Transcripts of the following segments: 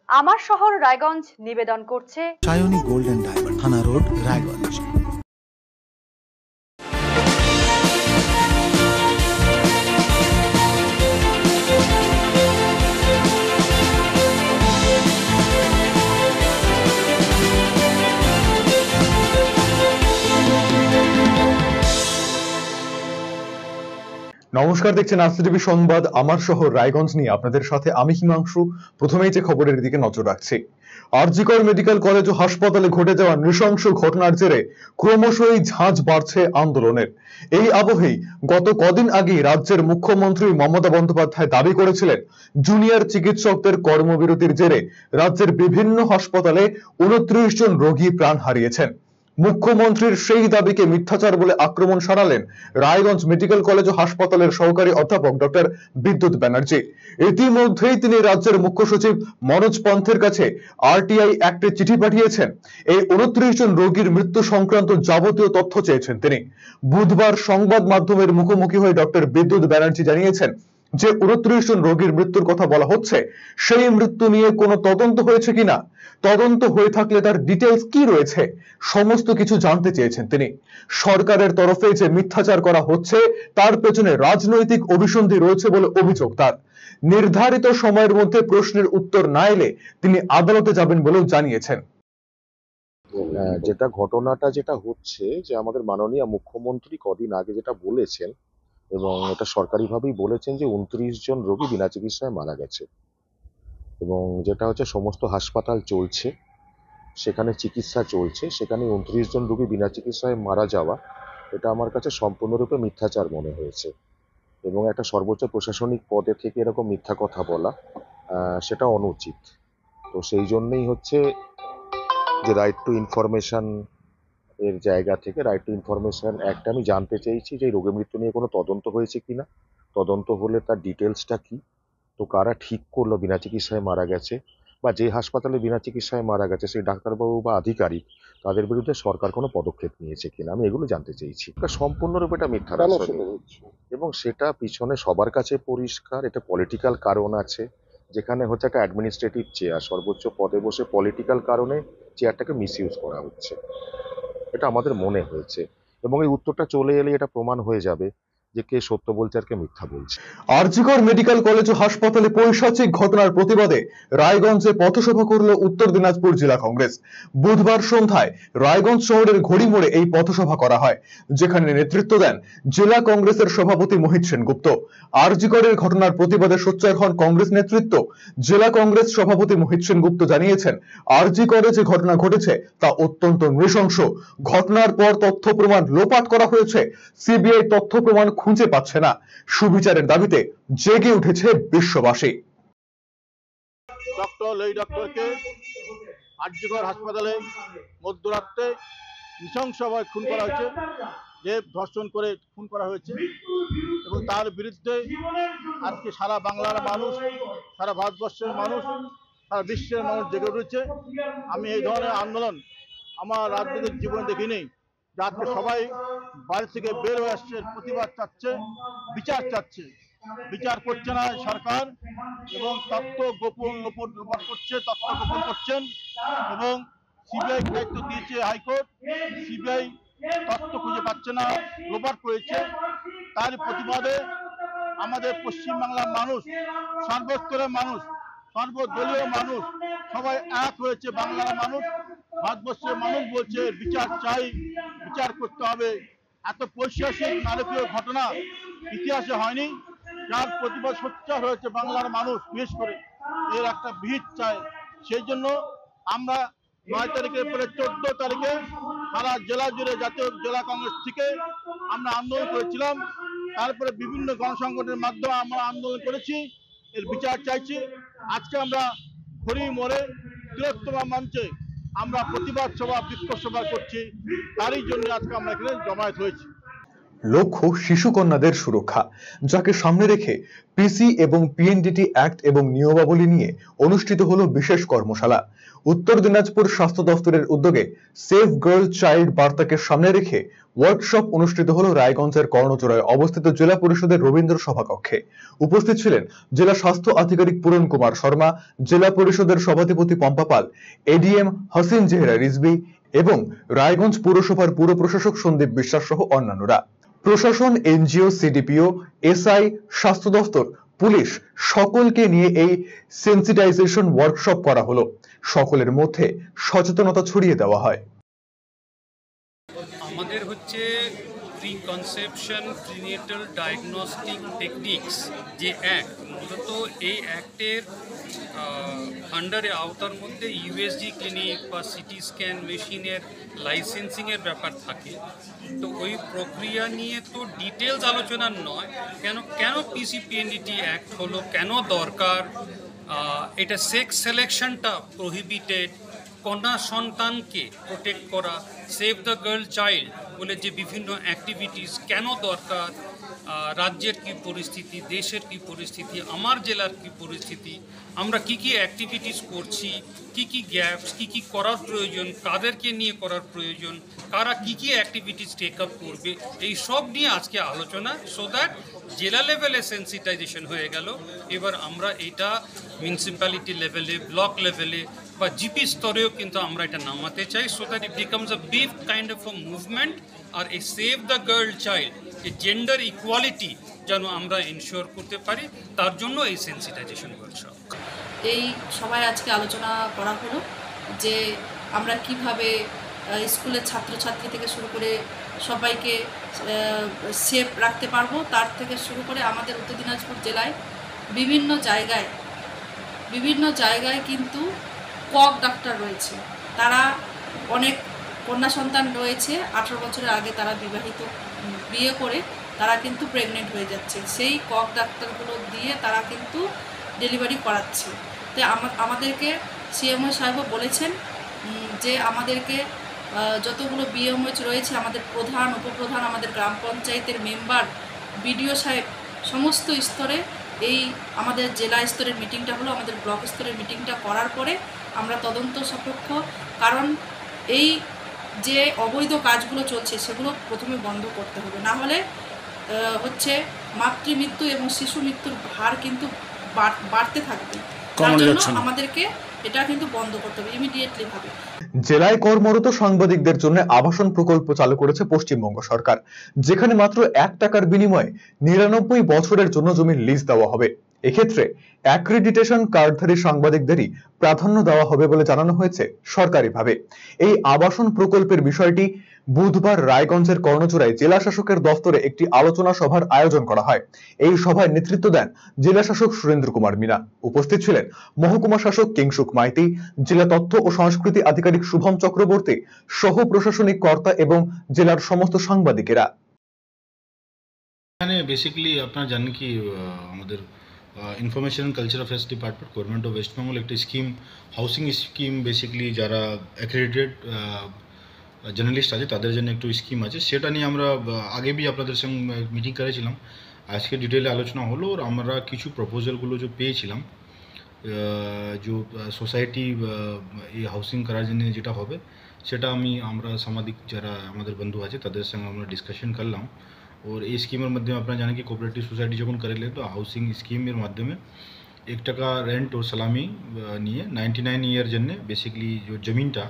আমার শহর রায়গঞ্জ নিবেদন করছে সায়নী গোল্ড এন্ড ডায়মন্ড, থানা রোড, রায়গঞ্জ। নমস্কার, দেখছেন আজ টিভি সংবাদ আমার শহর রায়গঞ্জ নিয়ে আপনাদের সাথে আমি হিমাংশু। প্রথমেই যে খবরের দিকে নজর রাখছি। আরজিকর মেডিকেল কলেজ ও হাসপাতালে ঘটে যাওয়া নৃশংস ঘটনার জেরে ক্রমশই ঝাঁঝ বাড়ছে আন্দোলনের। এই আবহেই গত কদিন আগে রাজ্যের মুখ্যমন্ত্রী মমতা বন্দ্যোপাধ্যায় দাবি করেছিলেন, জুনিয়র চিকিৎসকদের কর্মবিরতির জেরে রাজ্যের বিভিন্ন হাসপাতালে 29 জন রোগী প্রাণ হারিয়েছেন। মুখ্যমন্ত্রীর সেই দাবিকে মিথ্যাচার বলে আক্রমণ শানালেন রায়গঞ্জ মেডিকেল কলেজ ও হাসপাতালের সহকারী অধ্যাপক ডক্টর বিদ্যুৎ ব্যানার্জি। ইতিমধ্যেই তিনি রাজ্যের মুখ্য সচিব মনোজ পন্থের কাছে আরটিআই অ্যাক্টে চিঠি পাঠিয়েছেন। এই 29 জন রোগীর মৃত্যু সংক্রান্ত যাবতীয় তথ্য চেয়েছেন তিনি। বুধবার সংবাদ মাধ্যমের মুখোমুখি হয়ে ডক্টর বিদ্যুৎ ব্যানার্জি জানিয়েছেন যে 29 জন রোগীর মৃত্যুর কথা বলা হচ্ছে, সেই মৃত্যু নিয়ে কোনো তদন্ত হয়েছে কিনা, তদন্ত হয়ে থাকলে তার ডিটেইলস কি রয়েছে, সমস্ত কিছু জানতে চেয়েছেন তিনি। সরকারের তরফে যে মিথ্যাচার করা হচ্ছে তার পেছনে রাজনৈতিক অভিসন্ধি রয়েছে বলে অভিযোগ তার। নির্ধারিত সময়ের মধ্যে প্রশ্নের উত্তর না এলে তিনি আদালতে যাবেন বলেও জানিয়েছেন। যেটা হচ্ছে যে আমাদের মাননীয় মুখ্যমন্ত্রী কদিন আগে যেটা বলেছেন, এবং এটা সরকারিভাবেই বলেছেন যে 29 জন রোগী বিনা চিকিৎসায় মারা গেছে, এবং যেটা হচ্ছে সমস্ত হাসপাতাল চলছে, সেখানে চিকিৎসা চলছে, সেখানে 29 জন রোগী বিনা চিকিৎসায় মারা যাওয়া, এটা আমার কাছে সম্পূর্ণরূপে মিথ্যাচার মনে হয়েছে। এবং একটা সর্বোচ্চ প্রশাসনিক পদে থেকে এরকম মিথ্যা কথা বলা সেটা অনুচিত। তো সেই জন্যই হচ্ছে যে রাইট টু ইনফরমেশন এর জায়গা থেকে রাইট টু ইনফরমেশন অ্যাক্ট আমি জানতে চেয়েছি যে রোগী মৃত্যু নিয়ে কোনো তদন্ত হয়েছে কিনা, তদন্ত হলে তার ডিটেলসটা কি, তো কারা ঠিক করলো বিনা চিকিৎসায় মারা গেছে, বা যে হাসপাতালে বিনা চিকিৎসায় মারা গেছে সেই ডাক্তারবাবু বা আধিকারিক তাদের বিরুদ্ধে সরকার কোনো পদক্ষেপ নিয়েছে কিনা, আমি এগুলো জানতে চেয়েছি। সম্পূর্ণরূপে এটা মিথ্যা, এবং সেটা পিছনে সবার কাছে পরিষ্কার, এটা পলিটিক্যাল কারণ আছে, যেখানে হচ্ছে একটা অ্যাডমিনিস্ট্রেটিভ চেয়ার, সর্বোচ্চ পদে বসে পলিটিক্যাল কারণে চেয়ারটাকে মিসইউজ করা হচ্ছে, এটা আমাদের মনে হয়েছে। এবং এই উত্তরটা চলে এলে এটা প্রমাণ হয়ে যাবে যে কে সত্য বলছে আর কে মিথ্যা বলছে। আরজিকর মেডিকেল কলেজ ও হাসপাতালে পৈশাচিক ঘটনার প্রতিবাদে রায়গঞ্জে পথসভা করল উত্তর দিনাজপুর জেলা কংগ্রেস। বুধবার সন্ধ্যায় রায়গঞ্জ শহরের ঘড়ি মোড়ে এই পথসভা করা হয়, যেখানে নেতৃত্ব দেন জেলা কংগ্রেসের সভাপতি মোহিত সেনগুপ্ত। আরজিকরের ঘটনার প্রতিবাদে সোচ্চার হন কংগ্রেস নেতৃত্ব। জেলা কংগ্রেস সভাপতি মোহিত সেনগুপ্ত জানিয়েছেন, আরজিকরে যে ঘটনা ঘটেছে তা অত্যন্ত নৃশংস। ঘটনার পর তথ্য প্রমাণ লোপাট করা হয়েছে, সিবিআই তথ্য প্রমাণ খুঁজে পাচ্ছে না। সুবিচারের দাবিতে জেগে উঠেছে বিশ্ববাসী। ডক্টরকে আরজিকর হাসপাতালে মধ্যরাতে নৃশংসভাবে খুন করা হয়েছে, যে ধর্ষণ করে খুন করা হয়েছে, এবং তার বিরুদ্ধে আজকে সারা বাংলার মানুষ, সারা ভারতবর্ষের মানুষ, সারা বিশ্বের মানুষ জেগে উঠেছে। আমি এই ধরনের আন্দোলন আমার রাজনৈতিক জীবনে দেখিনি, যাতে সবাই বাড়ি থেকে বের হয়ে আসছে, প্রতিবাদ চাচ্ছে, বিচার চাচ্ছে। বিচার করছে না সরকার, এবং তথ্য গোপন লোপাট করছে, তথ্য গোপন করছেন, এবং সিবিআই দায়িত্ব দিয়েছে হাইকোর্ট, সিবিআই তথ্য খুঁজে পাচ্ছে না, লোপাট করেছে। তার প্রতিবাদে আমাদের পশ্চিমবাংলার মানুষ, সর্বস্তরের মানুষ, সর্বদলীয় মানুষ সবাই এক হয়েছে। বাংলার মানুষ, ভারতবর্ষের মানুষ বলছে বিচার চাই, বিচার করতে হবে। এত পৈশাচিক নারকীয় ঘটনা ইতিহাসে হয়নি, যার প্রতিবাদ সোচ্চার হয়েছে বাংলার মানুষ, বিশেষ করে এর একটা ভিত চায়। সেই জন্য আমরা 9 তারিখের পরে 14 তারিখে সারা জেলা জুড়ে জাতীয় জেলা কংগ্রেস থেকে আমরা আন্দোলন করেছিলাম। তারপরে বিভিন্ন গণসংগঠনের মাধ্যমে আমরা আন্দোলন করেছি, এর বিচার চাইছি। আজকে আমরা ঘড়ি মোড়ে বৃহত্তম মঞ্চে আমরা প্রতিবাদ সভা, বিক্ষোভ সভা করছি, তারই জন্য আজকে আমরা এখানে জমায়েত হয়েছি। লক্ষ্য শিশু কন্যাদের সুরক্ষা, যাকে সামনে রেখে পিসি এবং পিএনডিটি অ্যাক্ট এবং নিয়মাবলী নিয়ে অনুষ্ঠিত হলো বিশেষ কর্মশালা। উত্তর দিনাজপুর স্বাস্থ্য দফতরের উদ্যোগে সেভ গার্ল চাইল্ড বার্তাকে সামনে রেখে ওয়ার্কশপ অনুষ্ঠিত হলো রায়গঞ্জের কর্ণজোড়ায় অবস্থিত জেলা পরিষদের রবীন্দ্র সভাকক্ষে। উপস্থিত ছিলেন জেলা স্বাস্থ্য আধিকারিক পূরণ কুমার শর্মা, জেলা পরিষদের সভাধিপতি পম্পা পাল, এডিএম হাসিন জেহরা রিজভী এবং রায়গঞ্জ পৌরসভার পুর প্রশাসক সন্দীপ বিশ্বাস সহ অন্যান্যরা। প্রশাসন, এনজিও, সিডিপিও, এসআই, স্বাস্থ্য দফতর, পুলিশ সকলকে নিয়ে এই সেন্সিটাইজেশন ওয়ার্কশপ করা হলো। সকলের মধ্যে সচেতনতা ছড়িয়ে দেওয়া হয়। আমাদের হচ্ছে pre conception prenatal diagnostic techniques যে অ্যাক্ট, মূলত এই অ্যাক্টের আন্ডারে আওতার মধ্যে ইউএসজি ক্লিনিক বা সিটি স্ক্যান মেশিনের লাইসেন্সিংয়ের ব্যাপার থাকে। তো ওই প্রক্রিয়া নিয়ে তো ডিটেলস আলোচনা নয়, কেন পিসিপিএনডিটি অ্যাক্ট হলো, কেন দরকার, এটা সেক্স সিলেকশনটা প্রহিবিটেড, কন্যা সন্তানকে প্রোটেক্ট করা, সেভ দ্য গার্ল চাইল্ড বলে যে বিভিন্ন অ্যাক্টিভিটিস কেন দরকার, রাজ্যের কি পরিস্থিতি, দেশের কি পরিস্থিতি, আমার জেলার কি পরিস্থিতি, আমরা কি কি অ্যাক্টিভিটিস করছি, কি কি গ্যাপস, কি কি করার প্রয়োজন, কাদেরকে নিয়ে করার প্রয়োজন, কারা কি কি অ্যাক্টিভিটিস টেক আপ করবে, এই সব নিয়ে আজকে আলোচনা, সো দ্যাট জেলা লেভেলে সেন্সিটাইজেশন হয়ে গেল। এবার আমরা এটা মিউনিসিপ্যালিটি লেভেলে, ব্লক লেভেলে বা জিপি স্তরেও কিন্তু আমরা এটা নামাতে চাই, so that it becomes a big kind of a movement. আর এই সেভ দ্য গার্ল চাইল্ড, এই জেন্ডার ইকুয়ালিটি যেন আমরা এনশিওর করতে পারি, তার জন্য এই সেন্সিটাইজেশন ওয়ার্কশপ। এই সবাই আজকে আলোচনা করা হলো যে আমরা কিভাবে স্কুলের ছাত্রছাত্রী থেকে শুরু করে সবাইকে সেফ রাখতে পারবো, তার থেকে শুরু করে আমাদের উত্তর দিনাজপুর জেলায় বিভিন্ন জায়গায় কিন্তু কক ডাক্তার রয়েছে। তারা অনেক কন্যা সন্তান রয়েছে, 18 বছরের আগে তারা বিয়ে করে তারা কিন্তু প্রেগনেন্ট হয়ে যাচ্ছে। সেই কক ডাক্তারগুলো দিয়ে তারা কিন্তু ডেলিভারি করাচ্ছে। তো আমাদেরকে সিএমও সাহেবও বলেছেন যে আমাদেরকে যতগুলো বিএমএইচ রয়েছে, আমাদের প্রধান, উপপ্রধান, আমাদের গ্রাম পঞ্চায়েতের মেম্বার, বিডিও সাহেব, সমস্ত স্তরে এই আমাদের জেলা স্তরের মিটিংটা হলো, আমাদের ব্লক স্তরের মিটিংটা করার পরে আমরা তদন্ত সাপেক্ষ, কারণ এই যে অবৈধ কাজগুলো চলছে সেগুলো প্রথমে বন্ধ করতে হবে, না হলে হচ্ছে মাতৃমৃত্যু এবং শিশু মৃত্যুর হার কিন্তু বাড়তে থাকবে। তার জন্য আমাদেরকে এটা কিন্তু বন্ধ করতে হবে ইমিডিয়েটলি ভাবে। জেলায় কর্মরত সাংবাদিকদের জন্য আবাসন প্রকল্প চালু করেছে পশ্চিমবঙ্গ সরকার, যেখানে মাত্র 1 টাকার বিনিময়ে 99 বছরের জন্য জমির লিজ দেওয়া হবে। এক্ষেত্রে অ্যাক্রিডিটেশন কার্ডধারী সাংবাদিকদেরই প্রাধান্য দেওয়া হবে বলে জানানো হয়েছে সরকারিভাবে। এই আবাসন প্রকল্পের বিষয়টি বুধবার রায়গঞ্জের কর্ণজোড়ায় জেলা শাসকের দফতরে একটি আলোচনা সভার আয়োজন করা হয়। এই সভায় নেতৃত্ব দেন জেলা শাসক সুরেন্দ্র কুমার মিনা। উপস্থিত ছিলেন মহকুমা শাসক কিংসুক মাইতি, জেলা তথ্য ও সংস্কৃতি আধিকারিক শুভম চক্রবর্তী সহ প্রশাসনিক কর্তা এবং জেলার সমস্ত সাংবাদিকেরা। এখানে বেসিক্যালি আপনারা জানেন কি আমাদের information and culture affairs department government of West Bengal একটি স্কিম, হাউসিং স্কিম, বেসিক্যালি যারা অ্যাক্রেডিটেড জার্নালিস্ট আছে তাদের জন্য একটু স্কিম আছে, সেটা নিয়ে আমরা আগে भी আপনাদের সঙ্গে মিটিং করেছিলাম। আজকে ডিটেলে আলোচনা হলো। আর আমরা কিছু প্রপোজালগুলো যে পেয়েছিলাম, যে সোসাইটি এই হাউসিং করার জন্য যেটা হবে, সেটা আমরা সামাজিক যারা আমাদের বন্ধু আছে তাদের সঙ্গে আমরা ডিসকাশন করলাম। और এই স্কিমের মাধ্যমে আপনারা জানেন কি কোঅপারেটিভ সোসাইটি যখন করেলে তো হাউসিং স্কিমের মাধ্যমে 1 টাকা রেন্ট ও সালামি নিয়ে 99 ইয়ার জন্য বেসিক্যালি যে জমিনটা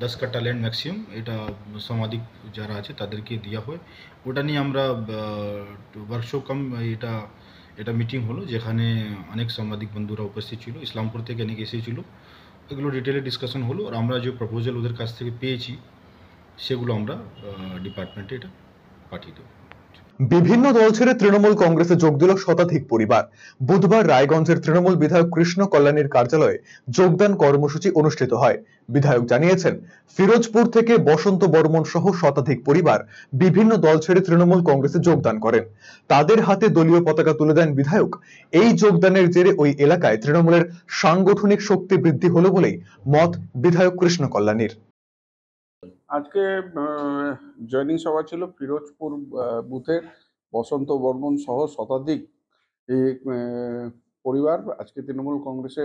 10 কাঠা ল্যান্ড ম্যাক্সিমাম এটা সামাজিক যারা আছে তাদেরকে দেওয়া হয়। ওটা নিয়ে আমরা ওয়ার্কশপ এটা মিটিং হলো, যেখানে অনেক সাংবাদিক বন্ধুরা উপস্থিত ছিল, ইসলামপুর থেকে অনেক এসেছিল। এগুলো ডিটেলে ডিসকাশন হলো। আর আমরা যে প্রপোজাল ওদের কাছ থেকে পেয়েছি সেগুলো আমরা ডিপার্টমেন্টে এটা পাঠিয়ে দেবো। বিভিন্ন দল ছেড়ে তৃণমূল কংগ্রেসে যোগ দিল শতাধিক পরিবার। বুধবার রায়গঞ্জের তৃণমূল বিধায়ক কৃষ্ণ কল্যাণীর কার্যালয়ে যোগদান কর্মসূচি অনুষ্ঠিত হয়। বিধায়ক জানিয়েছেন, ফিরোজপুর থেকে বসন্ত বর্মন সহ শতাধিক পরিবার বিভিন্ন দল ছেড়ে তৃণমূল কংগ্রেসে যোগদান করেন। তাদের হাতে দলীয় পতাকা তুলে দেন বিধায়ক। এই যোগদানের জেরে ওই এলাকায় তৃণমূলের সাংগঠনিক শক্তি বৃদ্ধি হলো বলেই মত বিধায়ক কৃষ্ণ কল্যাণীর। আজকে জয়নিং সভা ছিল ফিরোজপুর বুথের বসন্ত বর্মন সহ শতাধিক এই পরিবার আজকে তৃণমূল কংগ্রেসে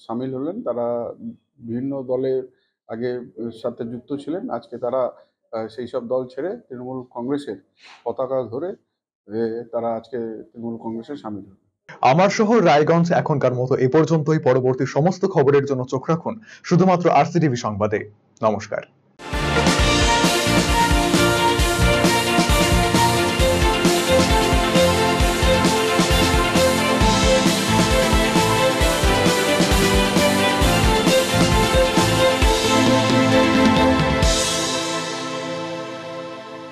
সামিল হলেন। তারা বিভিন্ন দলে আগে সাথে যুক্ত ছিলেন, আজকে তারা সেই সব দল ছেড়ে তৃণমূল কংগ্রেসের পতাকা ধরে তারা আজকে তৃণমূল কংগ্রেসে সামিল হলেন। আমার শহর রায়গঞ্জ এখনকার মতো এ পর্যন্তই। পরবর্তী সমস্ত খবরের জন্য চোখ রাখুন শুধুমাত্র আরসিটিভি সংবাদে। নমস্কার।